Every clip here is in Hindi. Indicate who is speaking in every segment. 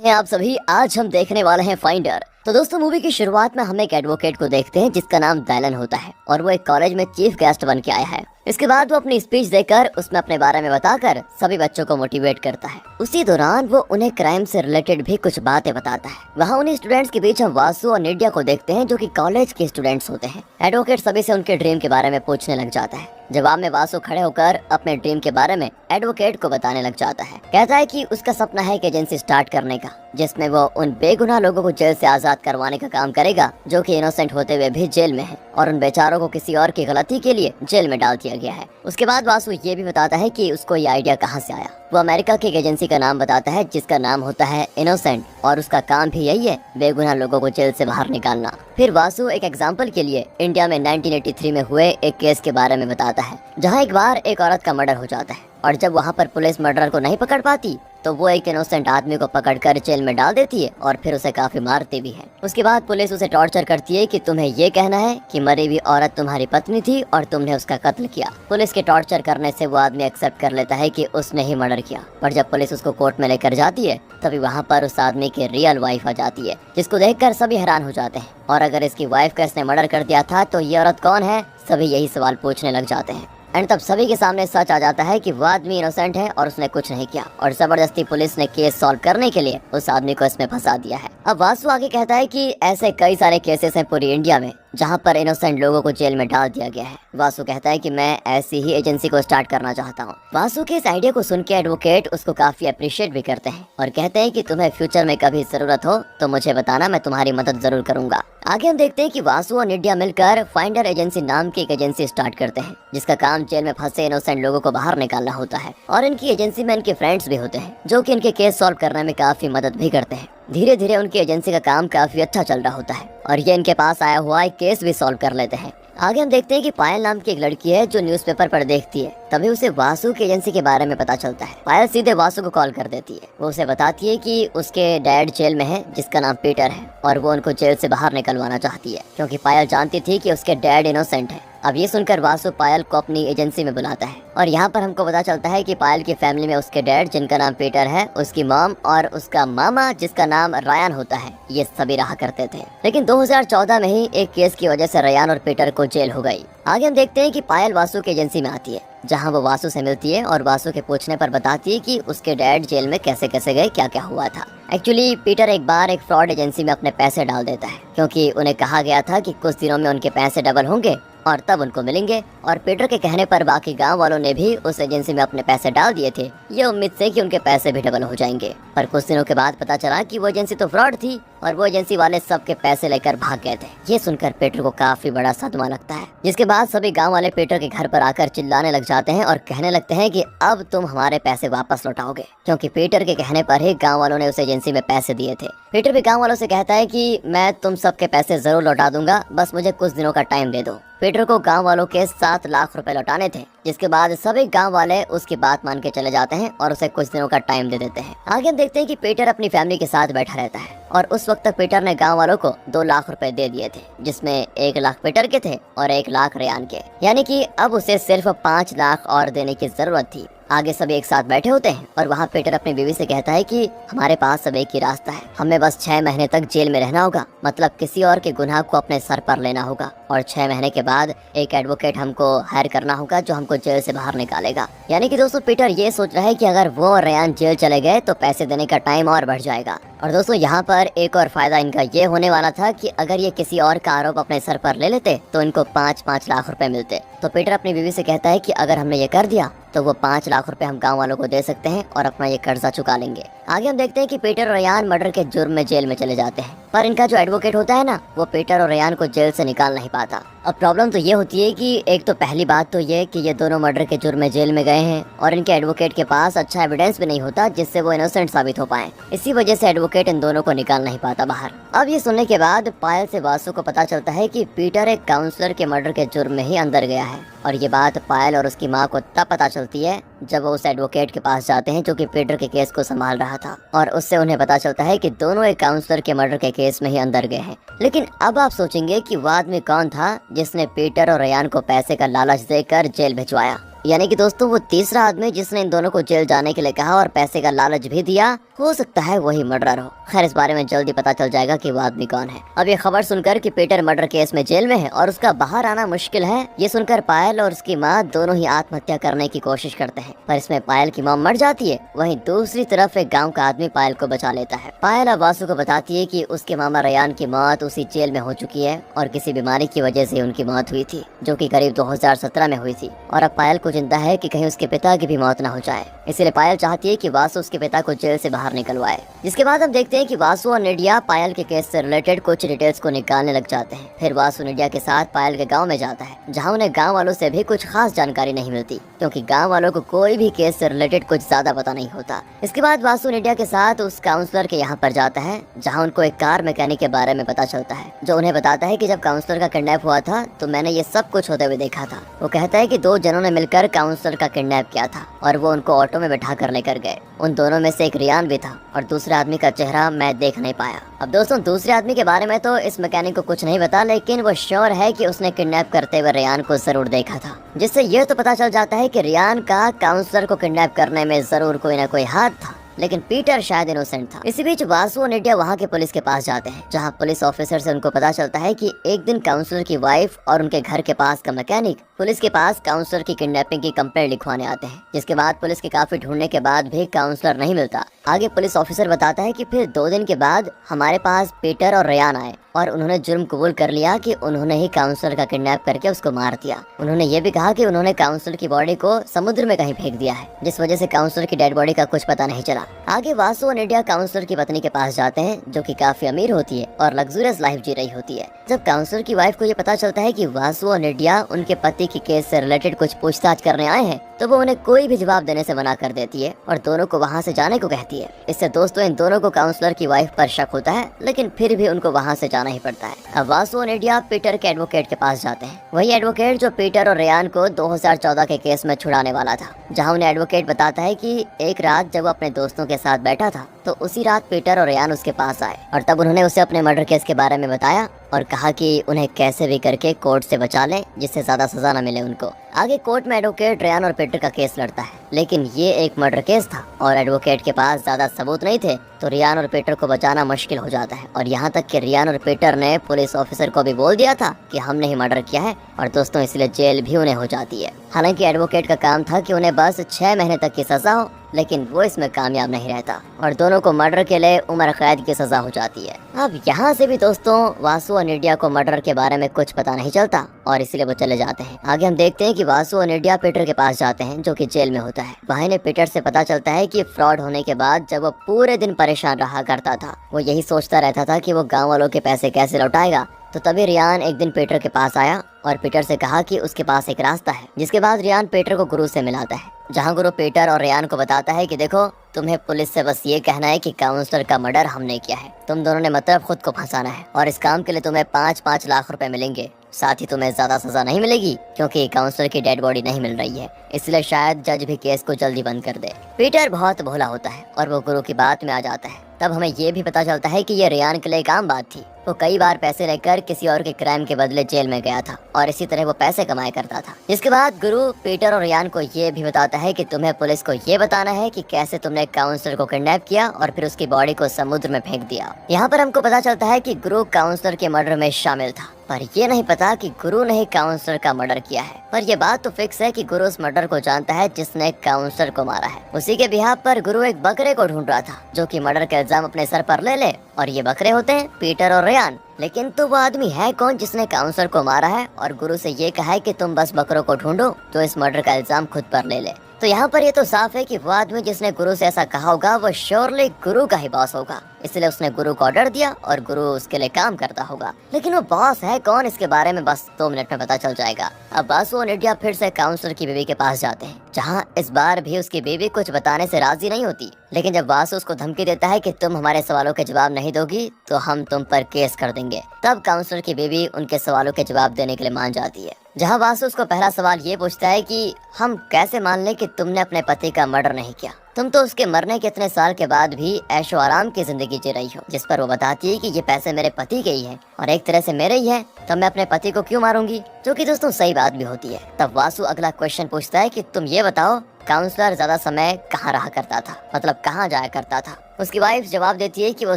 Speaker 1: हैं आप सभी। आज हम देखने वाले हैं फाइंडर। तो दोस्तों, मूवी की शुरुआत में हम एक एडवोकेट को देखते हैं जिसका नाम डायलन होता है और वो एक कॉलेज में चीफ गेस्ट बन के आया है। इसके बाद वो अपनी स्पीच देकर उसमें अपने बारे में बताकर सभी बच्चों को मोटिवेट करता है। उसी दौरान वो उन्हें क्राइम से रिलेटेड भी कुछ बातें बताता है। वहाँ उन्हीं स्टूडेंट्स के बीच हम वासु और निड्या को देखते हैं जो कि कॉलेज के स्टूडेंट्स होते हैं। एडवोकेट सभी से उनके ड्रीम के बारे में पूछने लग जाता है। जवाब में वासु खड़े होकर अपने ड्रीम के बारे में एडवोकेट को बताने लग जाता है। कहता है कि उसका सपना है एक एजेंसी स्टार्ट करने का जिसमें वो उन बेगुनाह लोगों को जेल से आजाद करवाने का काम करेगा जो कि इनोसेंट होते हुए भी जेल में हैं और उन बेचारों को किसी और की गलती के लिए जेल में डाल दिया गया है। उसके बाद वासु ये भी बताता है कि उसको ये आइडिया कहाँ से आया। वो अमेरिका की एक एजेंसी का नाम बताता है जिसका नाम होता है इनोसेंट और उसका काम भी यही है, बेगुनाह लोगों को जेल से बाहर निकालना। फिर वासु एक एग्जाम्पल के लिए इंडिया में 1983 में हुए एक केस के बारे में बताता है जहाँ एक बार एक औरत का मर्डर हो जाता है और जब वहाँ पर पुलिस मर्डरर को नहीं पकड़ पाती तो वो एक इनोसेंट आदमी को पकड़कर जेल में डाल देती है और फिर उसे काफी मारती भी है। उसके बाद पुलिस उसे टॉर्चर करती है कि तुम्हें ये कहना है कि मरी हुई औरत तुम्हारी पत्नी थी और तुमने उसका कत्ल किया। पुलिस के टॉर्चर करने से वो आदमी एक्सेप्ट कर लेता है कि उसने ही मर्डर किया। पर जब पुलिस उसको कोर्ट में लेकर जाती है तभी वहाँ पर उस आदमी की रियल वाइफ आ जाती है जिसको देखकर सभी हैरान हो जाते हैं। और अगर इसकी वाइफ का इसने मर्डर कर दिया था तो ये औरत कौन है, सभी यही सवाल पूछने लग जाते हैं। एंड तब सभी के सामने सच आ जाता है कि वो आदमी इनोसेंट है और उसने कुछ नहीं किया और जबरदस्ती पुलिस ने केस सॉल्व करने के लिए उस आदमी को इसमें फंसा दिया है। अब वासु आगे कहता है कि ऐसे कई सारे केसेस हैं पूरी इंडिया में जहां पर इनोसेंट लोगों को जेल में डाल दिया गया है। वासु कहता है कि मैं ऐसी ही एजेंसी को स्टार्ट करना चाहता हूं। वासु के इस आइडिया को सुन के एडवोकेट उसको काफी अप्रिशिएट भी करते हैं और कहते हैं कि तुम्हें फ्यूचर में कभी जरूरत हो तो मुझे बताना, मैं तुम्हारी मदद जरूर करूंगा। आगे हम देखते हैं कि वासु और निड्या मिलकर फाइंडर एजेंसी नाम की एक एजेंसी स्टार्ट करते हैं जिसका काम जेल में फंसे इनोसेंट लोगों को बाहर निकालना होता है। और इनकी एजेंसी में इनके फ्रेंड्स भी होते हैं जो कि इनके केस सॉल्व करने में काफी मदद भी करते हैं। धीरे धीरे उनकी एजेंसी का काम काफी अच्छा चल रहा होता है और ये इनके पास आया हुआ एक केस भी सॉल्व कर लेते हैं। आगे हम देखते हैं कि पायल नाम की एक लड़की है जो न्यूज़पेपर पर देखती है। तभी उसे वासु की एजेंसी के बारे में पता चलता है। पायल सीधे वासु को कॉल कर देती है। वो उसे बताती है कि उसके डैड जेल में है जिसका नाम पीटर है और वो उनको जेल से बाहर निकलवाना चाहती है क्योंकि पायल जानती थी कि उसके डैड इनोसेंट है। अब ये सुनकर वासु पायल को अपनी एजेंसी में बुलाता है और यहाँ पर हमको पता चलता है कि पायल की फैमिली में उसके डैड जिनका नाम पीटर है, उसकी मॉम और उसका मामा जिसका नाम रायन होता है, ये सभी रहा करते थे। लेकिन 2014 में ही एक केस की वजह से रायन और पीटर को जेल हो गई। आगे हम देखते हैं कि पायल वासु की एजेंसी में आती है जहां वो वासु से मिलती है और वासु के पूछने पर बताती है कि उसके डैड जेल में कैसे कैसे गए, क्या क्या हुआ था। एक्चुअली पीटर एक बार एक फ्रॉड एजेंसी में अपने पैसे डाल देता है क्योंकि उन्हें कहा गया था कि कुछ दिनों में उनके पैसे डबल होंगे और तब उनको मिलेंगे। और पीटर के कहने पर बाकी गांव वालों ने भी उस एजेंसी में अपने पैसे डाल दिए थे, ये उम्मीद से कि उनके पैसे भी डबल हो जाएंगे। पर कुछ दिनों के बाद पता चला कि वो एजेंसी तो फ्रॉड थी और वो एजेंसी वाले सबके पैसे लेकर भाग गए थे। ये सुनकर पीटर को काफी बड़ा सदमा लगता है, जिसके बाद सभी गांव वाले पीटर के घर पर आकर चिल्लाने लग जाते हैं और कहने लगते हैं कि अब तुम हमारे पैसे वापस लौटाओगे, क्योंकि पीटर के कहने पर ही गांव वालों ने उस एजेंसी में पैसे दिए थे। पीटर भी गांव वालों से कहता है कि मैं तुम सबके पैसे जरूर लौटा दूंगा, बस मुझे कुछ दिनों का टाइम दे दो। पीटर को गांव वालों के 7 लाख रुपए लौटाने थे, जिसके बाद सभी गांव वाले उसकी बात मान के चले जाते हैं और उसे कुछ दिनों का टाइम दे देते हैं। आगे हम देखते हैं कि पीटर अपनी फैमिली के साथ बैठा रहता है और उस वक्त तक पीटर ने गांव वालों को 2 लाख रुपए दे दिए थे, जिसमें 1 लाख पीटर के थे और 1 लाख रेयान के, यानी कि अब उसे सिर्फ 5 लाख और देने की जरूरत थी। आगे सब एक साथ बैठे होते हैं और वहाँ पीटर अपनी बीवी से कहता है कि हमारे पास सब एक ही रास्ता है, हमें बस 6 महीने तक जेल में रहना होगा, मतलब किसी और के गुनाह को अपने सर पर लेना होगा और 6 महीने के बाद एक एडवोकेट हमको हायर करना होगा जो हमको जेल से बाहर निकालेगा। यानी कि दोस्तों पीटर ये सोच रहा है कि अगर वो और रेयान जेल चले गए तो पैसे देने का टाइम और बढ़ जाएगा। और दोस्तों यहाँ पर एक और फायदा इनका ये होने वाला था कि अगर ये किसी और का आरोप अपने सर पर ले लेते तो इनको 5-5 लाख रुपए मिलते। तो पीटर अपनी बीवी से कहता है कि अगर हमने ये कर दिया तो वो 5 लाख रुपए हम गांव वालों को दे सकते हैं और अपना ये कर्जा चुका लेंगे। आगे हम देखते हैं कि पीटर और रेयान मर्डर के जुर्म में जेल में चले जाते हैं, पर इनका जो एडवोकेट होता है ना, वो पीटर और रेयान को जेल से निकाल नहीं पाता। अब प्रॉब्लम तो ये होती है कि एक तो पहली बात तो ये कि ये दोनों मर्डर के जुर्म में जेल में गए हैं और इनके एडवोकेट के पास अच्छा एविडेंस भी नहीं होता जिससे वो इनोसेंट साबित हो पाए। इसी वजह से एडवोकेट इन दोनों को निकाल नहीं पाता बाहर। अब ये सुनने के बाद पायल से वासु को पता चलता है कि पीटर एक काउंसलर के मर्डर के जुर्म में ही अंदर गया है और ये बात पायल और उसकी माँ को तब पता चलती है जब वो उस एडवोकेट के पास जाते हैं जो कि पीटर के केस को संभाल रहा था और उससे उन्हें पता चलता है कि दोनों एक काउंसलर के मर्डर के केस में ही अंदर गए हैं। लेकिन अब आप सोचेंगे कि वो आदमी कौन था जिसने पीटर और रेयान को पैसे का लालच देकर जेल भिजवाया। यानी कि दोस्तों वो तीसरा आदमी जिसने इन दोनों को जेल जाने के लिए कहा और पैसे का लालच भी दिया, हो सकता है वही मर्डरर हो। खैर इस बारे में जल्दी पता चल जाएगा कि वो आदमी कौन है। अब ये खबर सुनकर कि पीटर मर्डर केस में जेल में है और उसका बाहर आना मुश्किल है, ये सुनकर पायल और उसकी माँ दोनों ही आत्महत्या करने की कोशिश करते हैं, पर इसमें पायल की मॉम मर जाती है। वहीं दूसरी तरफ एक गाँव का आदमी पायल को बचा लेता है। पायल अब वासु को बताती है कि उसके मामा रेयान की मौत उसी जेल में हो चुकी है और किसी बीमारी की वजह से उनकी मौत हुई थी, जो कि करीब 2017 में हुई थी। और अब पायल को चिंता है कि कहीं उसके पिता की भी मौत न हो जाए, इसीलिए पायल चाहती है कि वासु उसके पिता को जेल से बाहर निकलवाए। जिसके बाद हम देखते हैं कि वासु और निडिया पायल के केस से रिलेटेड कुछ डिटेल्स को निकालने लग जाते हैं। फिर वासु निडिया के साथ पायल के गाँव में जाता है, जहाँ उन्हें गाँव वालों से भी कुछ खास जानकारी नहीं मिलती, क्योंकि गाँव वालों को कोई भी केस से रिलेटेड कुछ ज्यादा पता नहीं होता। इसके बाद वासु निडिया के साथ उस काउंसलर के यहाँ पर जाता है, जहाँ उनको एक कार मैकेनिक के बारे में पता चलता है, जो उन्हें बताता है कि जब काउंसलर का किडनैप हुआ था तो मैंने ये सब कुछ होते हुए देखा था। वो कहता है कि दो जनों ने मिलकर काउंसलर का किडनैप किया था और वो उनको ऑटो में बैठा कर लेकर गए। उन दोनों में से एक रियान भी था और दूसरे आदमी का चेहरा मैं देख नहीं पाया। अब दोस्तों दूसरे आदमी के बारे में तो इस मैकेनिक को कुछ नहीं पता, लेकिन वो श्योर है कि उसने किडनैप करते हुए रियान को जरूर देखा था, जिससे ये तो पता चल जाता है कि रियान का काउंसलर को किडनैप करने में जरूर कोई ना कोई हाथ था, लेकिन पीटर शायद इनोसेंट था। इसी बीच वासु और निडिया वहाँ के पुलिस के पास जाते हैं, जहाँ पुलिस ऑफिसर से उनको पता चलता है कि एक दिन काउंसलर की वाइफ और उनके घर के पास का मैकेनिक पुलिस के पास काउंसलर की किडनैपिंग की कंप्लेंट लिखवाने आते हैं। जिसके बाद पुलिस के काफी ढूंढने के बाद भी काउंसलर नहीं मिलता। आगे पुलिस ऑफिसर बताता है कि फिर 2 दिन के बाद हमारे पास पीटर और रेयान आए और उन्होंने जुर्म कबूल कर लिया कि उन्होंने ही काउंसलर का किडनैप करके उसको मार दिया। उन्होंने ये भी कहा कि उन्होंने काउंसलर की बॉडी को समुद्र में कहीं फेंक दिया है, जिस वजह से काउंसलर की डेड बॉडी का कुछ पता नहीं चला। आगे वासु और निडिया काउंसलर की पत्नी के पास जाते हैं, जो कि काफी अमीर होती है और लग्जरियस लाइफ जी रही होती है। जब काउंसलर की वाइफ को ये पता चलता है कि वासु और निडिया उनके पति की केस से रिलेटेड कुछ पूछताछ करने आए हैं, तो वो उन्हें कोई भी जवाब देने से मना कर देती है और दोनों को वहाँ से जाने को कहती है। इससे दोस्तों इन दोनों को काउंसलर की वाइफ पर शक होता है, लेकिन फिर भी उनको वहाँ से जाना ही पड़ता है। अब वासु और निडिया पीटर के एडवोकेट के पास जाते हैं, वही एडवोकेट जो पीटर और रेयान को 2014 के केस में छुड़ाने वाला था। जहाँ उन्हें एडवोकेट बताता है कि एक रात जब वो अपने दोस्तों के साथ बैठा था तो उसी रात पीटर और रेयान उसके पास आए और तब उन्होंने उसे अपने मर्डर केस के बारे में बताया और कहा कि उन्हें कैसे भी करके कोर्ट से बचा लें, जिससे ज्यादा सजा न मिले उनको। आगे कोर्ट में एडवोकेट रेयान और पीटर का केस लड़ता है, लेकिन ये एक मर्डर केस था और एडवोकेट के पास ज्यादा सबूत नहीं थे, तो रियान और पीटर को बचाना मुश्किल हो जाता है। और यहाँ तक कि रियान और पीटर ने पुलिस ऑफिसर को भी बोल दिया था कि हमने ही मर्डर किया है और दोस्तों इसलिए जेल भी उन्हें हो जाती है। हालांकि एडवोकेट का काम था कि उन्हें बस 6 महीने तक की सजा हो, लेकिन वो इसमें कामयाब नहीं रहता और दोनों को मर्डर के लिए उम्र कैद की सजा हो जाती है। अब यहाँ से भी दोस्तों वासु और निडिया को मर्डर के बारे में कुछ पता नहीं चलता और इसीलिए वो चले जाते हैं। आगे हम देखते हैं कि वासु और निडिया पीटर के पास जाते हैं, जो कि जेल में होता है। वहीं ने पीटर से पता चलता है कि फ्रॉड होने के बाद जब वो पूरे दिन परेशान रहा करता था, वो यही सोचता रहता था कि वो गाँव वालों के पैसे कैसे लौटाएगा। तो तभी रियान एक दिन पीटर के पास आया और पीटर से कहा कि उसके पास एक रास्ता है। जिसके बाद रियान पीटर को गुरु से मिलाता है, जहां गुरु पीटर और रियान को बताता है कि देखो तुम्हें पुलिस से बस ये कहना है कि काउंसलर का मर्डर हमने किया है, तुम दोनों ने मतलब खुद को फंसाना है और इस काम के लिए तुम्हें 5-5 लाख रुपए मिलेंगे। साथ ही तुम्हें ज्यादा सजा नहीं मिलेगी क्योंकि काउंसलर की डेड बॉडी नहीं मिल रही है, इसलिए शायद जज भी केस को जल्दी बंद कर दे। पीटर बहुत भोला होता है और वो गुरु की बात में आ जाता है। तब हमें ये भी पता चलता है कि ये रियान के लिए एक आम बात थी। वो कई बार पैसे लेकर किसी और के क्राइम के बदले जेल में गया था और इसी तरह वो पैसे कमाया करता था। इसके बाद गुरु पीटर और रियान को ये भी बताता है कि तुम्हें पुलिस को ये बताना है कि कैसे तुमने काउंसलर को किडनैप किया और फिर उसकी बॉडी को समुद्र में फेंक दिया। यहाँ पर हमको पता चलता है कि गुरु काउंसलर के मर्डर में शामिल था, पर ये नहीं पता कि गुरु ने ही काउंसलर का मर्डर किया है। पर ये बात तो फिक्स है कि गुरु उस मर्डर को जानता है जिसने काउंसलर को मारा है। उसी के बिहाफ पर गुरु एक बकरे को ढूंढ रहा था जो कि मर्डर का इल्जाम अपने सर पर ले ले, और ये बकरे होते हैं पीटर और रेयान। लेकिन तो वो आदमी है कौन जिसने काउंसलर को मारा है और गुरु से ये कहा है कि तुम बस बकरों को ढूंढो जो इस मर्डर का इल्जाम खुद पर ले ले। तो यहाँ पर ये तो साफ है कि वो आदमी जिसने गुरु से ऐसा कहा होगा वो श्योरली गुरु का ही बॉस होगा, इसलिए उसने गुरु को ऑर्डर दिया और गुरु उसके लिए काम करता होगा। लेकिन वो बॉस है कौन, इसके बारे में बस 2 मिनट में पता चल जाएगा। अब वासु और निडिया फिर से काउंसलर की बीवी के पास जाते हैं, जहाँ इस बार भी उसकी बीवी कुछ बताने से राजी नहीं होती। लेकिन जब वासु उसको धमकी देता है कि तुम हमारे सवालों के जवाब नहीं दोगी तो हम तुम पर केस कर देंगे, तब काउंसलर की बीवी उनके सवालों के जवाब देने के लिए मान जाती है। जहाँ वासु उसको पहला सवाल ये पूछता है कि हम कैसे मान लें कि तुमने अपने पति का मर्डर नहीं किया, तुम तो उसके मरने के इतने साल के बाद भी ऐशो आराम की जिंदगी जी रही हो। जिस पर वो बताती है कि ये पैसे मेरे पति के ही हैं और एक तरह से मेरे ही हैं, तब मैं अपने पति को क्यों मारूंगी, जो कि दोस्तों सही बात भी होती है। तब वासु अगला क्वेश्चन पूछता है कि तुम ये बताओ काउंसलर ज्यादा समय कहाँ रहा करता था, मतलब कहाँ जाया करता था। उसकी वाइफ जवाब देती है कि वो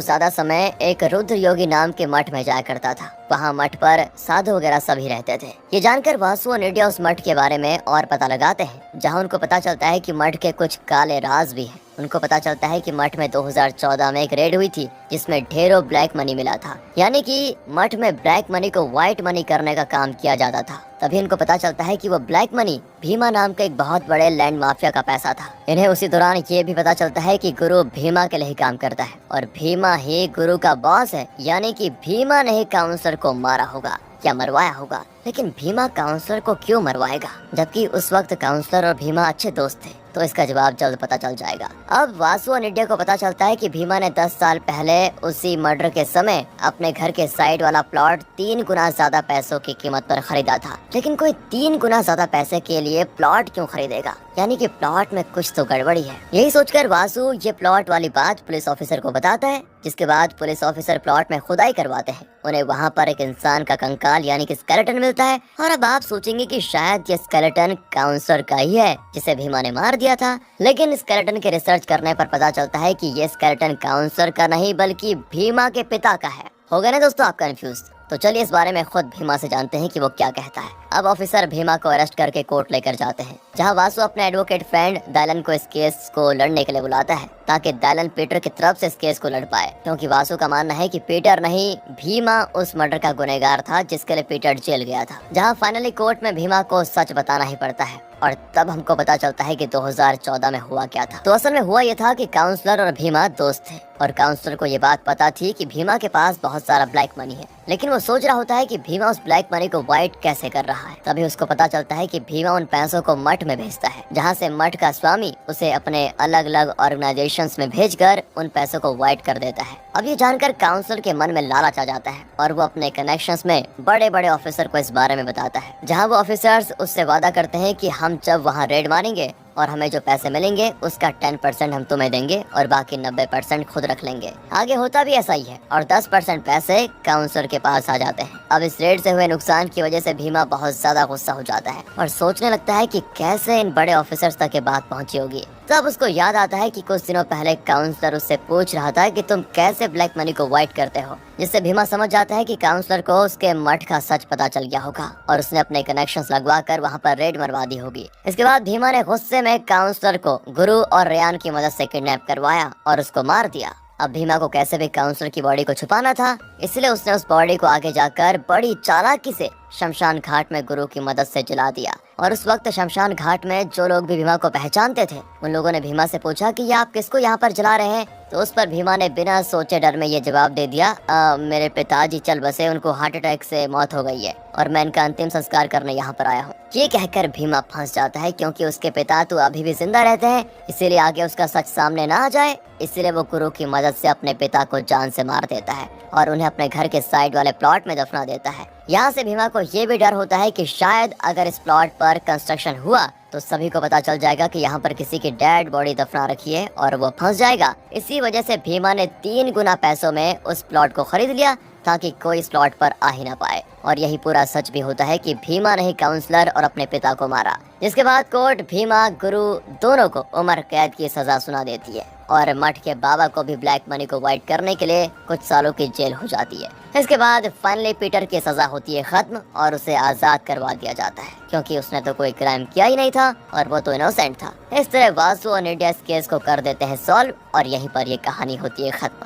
Speaker 1: ज्यादा समय एक रुद्र योगी नाम के मठ में जाया करता था। वहाँ मठ पर साधु वगैरह सभी रहते थे। ये जानकर वासु और निड्या उस मठ के बारे में और पता लगाते हैं, जहाँ उनको पता चलता है कि मठ के कुछ काले राज भी हैं। उनको पता चलता है कि मठ में 2014 में एक रेड हुई थी जिसमें ढेरों ब्लैक मनी मिला था, यानी कि मठ में ब्लैक मनी को व्हाइट मनी करने का काम किया जाता था। तभी इनको पता चलता है कि वो ब्लैक मनी भीमा नाम के एक बहुत बड़े लैंड माफिया का पैसा था। इन्हें उसी दौरान ये भी पता चलता है कि गुरु भीमा के लिए काम करता है और भीमा ही गुरु का बॉस है, यानी कि भीमा ने ही काउंसलर को मारा होगा या मरवाया होगा। लेकिन भीमा काउंसलर को क्यों मरवाएगा, जबकि उस वक्त काउंसलर और भीमा अच्छे दोस्त थे? तो इसका जवाब जल्द पता चल जाएगा। अब वासु और निड्या को पता चलता है कि भीमा ने 10 साल पहले उसी मर्डर के समय अपने घर के साइड वाला प्लॉट 3 गुना ज्यादा पैसों की कीमत पर खरीदा था। लेकिन कोई 3 गुना ज्यादा पैसे के लिए प्लॉट क्यों खरीदेगा, यानी कि प्लॉट में कुछ तो गड़बड़ी है। यही सोचकर वासु ये प्लॉट वाली बात पुलिस ऑफिसर को बताता है, जिसके बाद पुलिस ऑफिसर प्लॉट में खुदाई करवाते हैं। उन्हें वहाँ पर एक इंसान का कंकाल यानी कि स्केलेटन मिलता है। और अब आप सोचेंगे कि शायद ये स्केलेटन काउंसलर का ही है जिसे भीमा ने मार दिया था, लेकिन स्केलेटन के रिसर्च करने पर पता चलता है कि ये स्केलेटन काउंसलर का नहीं बल्कि भीमा के पिता का है। हो गया ना दोस्तों आप कंफ्यूज? तो चलिए इस बारे में खुद भीमा से जानते हैं कि वो क्या कहता है। अब ऑफिसर भीमा को अरेस्ट करके कोर्ट लेकर जाते हैं, जहां वासु अपने एडवोकेट फ्रेंड दालन को इस केस को लड़ने के लिए बुलाता है, ताकि दालन पीटर की तरफ से इस केस को लड़ पाए। क्योंकि वासु का मानना है कि पीटर नहीं, भीमा उस मर्डर का गुनहगार था जिसके लिए पीटर जेल गया था। जहाँ फाइनली कोर्ट में भीमा को सच बताना ही पड़ता है और तब हमको पता चलता है कि 2014 में हुआ क्या था। तो असल में हुआ ये था कि काउंसलर और भीमा दोस्त थे और काउंसलर को ये बात पता थी कि भीमा के पास बहुत सारा ब्लैक मनी है, लेकिन वो सोच रहा होता है कि भीमा उस ब्लैक मनी को व्हाइट कैसे कर रहा है। तभी उसको पता चलता है कि भीमा उन पैसों को मठ में भेजता है, जहाँ से मठ का स्वामी उसे अपने अलग अलग ऑर्गेनाइजेशंस में भेजकर उन पैसों को व्हाइट कर देता है। अब ये जानकर काउंसलर के मन में लालच आ जाता है और वो अपने कनेक्शंस में बड़े बड़े ऑफिसर को इस बारे में बताता है, जहाँ वो ऑफिसर्स उससे वादा करते हैं कि हम जब वहाँ रेड मारेंगे और हमें जो पैसे मिलेंगे उसका 10% हम तुम्हें देंगे और बाकी 90% खुद रख लेंगे। आगे होता भी ऐसा ही है और 10% पैसे काउंसलर के पास आ जाते हैं। अब इस रेड से हुए नुकसान की वजह से भीमा बहुत ज्यादा गुस्सा हो जाता है और सोचने लगता है कि कैसे इन बड़े ऑफिसर्स तक ये बात पहुंची होगी। तब उसको याद आता है कि कुछ दिनों पहले काउंसलर उससे पूछ रहा था कि तुम कैसे ब्लैक मनी को व्हाइट करते हो, जिससे भीमा समझ जाता है कि काउंसलर को उसके मठ का सच पता चल गया होगा और उसने अपने कनेक्शंस लगवाकर वहां पर रेड मरवा दी होगी। इसके बाद भीमा ने गुस्से में काउंसलर को गुरु और रेयान की मदद से किडनैप करवाया और उसको मार दिया। अब भीमा को कैसे भी काउंसलर की बॉडी को छुपाना था, इसलिए उसने उस बॉडी को आगे जाकर बड़ी चालाकी से शमशान घाट में गुरु की मदद से जला दिया। और उस वक्त शमशान घाट में जो लोग भी भीमा को पहचानते थे, उन लोगों ने भीमा से पूछा कि ये आप किसको यहाँ पर जला रहे हैं। तो उस पर भीमा ने बिना सोचे डर में ये जवाब दे दिया, मेरे पिताजी चल बसे, उनको हार्ट अटैक से मौत हो गई है और मैं इनका अंतिम संस्कार करने यहाँ पर आया हूँ। ये कहकर भीमा फंस जाता है, क्योंकि उसके पिता तो अभी भी जिंदा रहते हैं, इसीलिए आगे उसका सच सामने ना आ जाए, इसलिए वो गुरु की मदद से अपने पिता को जान से मार देता है और उन्हें अपने घर के साइड वाले प्लॉट में दफना देता है। यहाँ से भीमा को ये भी डर होता है कि शायद अगर इस प्लॉट पर कंस्ट्रक्शन हुआ तो सभी को पता चल जाएगा कि यहाँ पर किसी की डेड बॉडी दफना रखी है और वो फंस जाएगा। इसी वजह से भीमा ने 3 गुना पैसों में उस प्लॉट को खरीद लिया ताकि कोई इस प्लॉट पर आ ही ना पाए। और यही पूरा सच भी होता है कि भीमा ने ही काउंसलर और अपने पिता को मारा। जिसके बाद कोर्ट भीमा गुरु दोनों को उम्र कैद की सजा सुना देती है और मठ के बाबा को भी ब्लैक मनी को व्हाइट करने के लिए कुछ सालों की जेल हो जाती है। इसके बाद फाइनली पीटर की सजा होती है खत्म और उसे आजाद करवा दिया जाता है, क्योंकि उसने तो कोई क्राइम किया ही नहीं था और वो तो इनोसेंट था। इस तरह वासु और निड्या इस केस को कर देते हैं सॉल्व और यहीं पर ये कहानी होती है खत्म।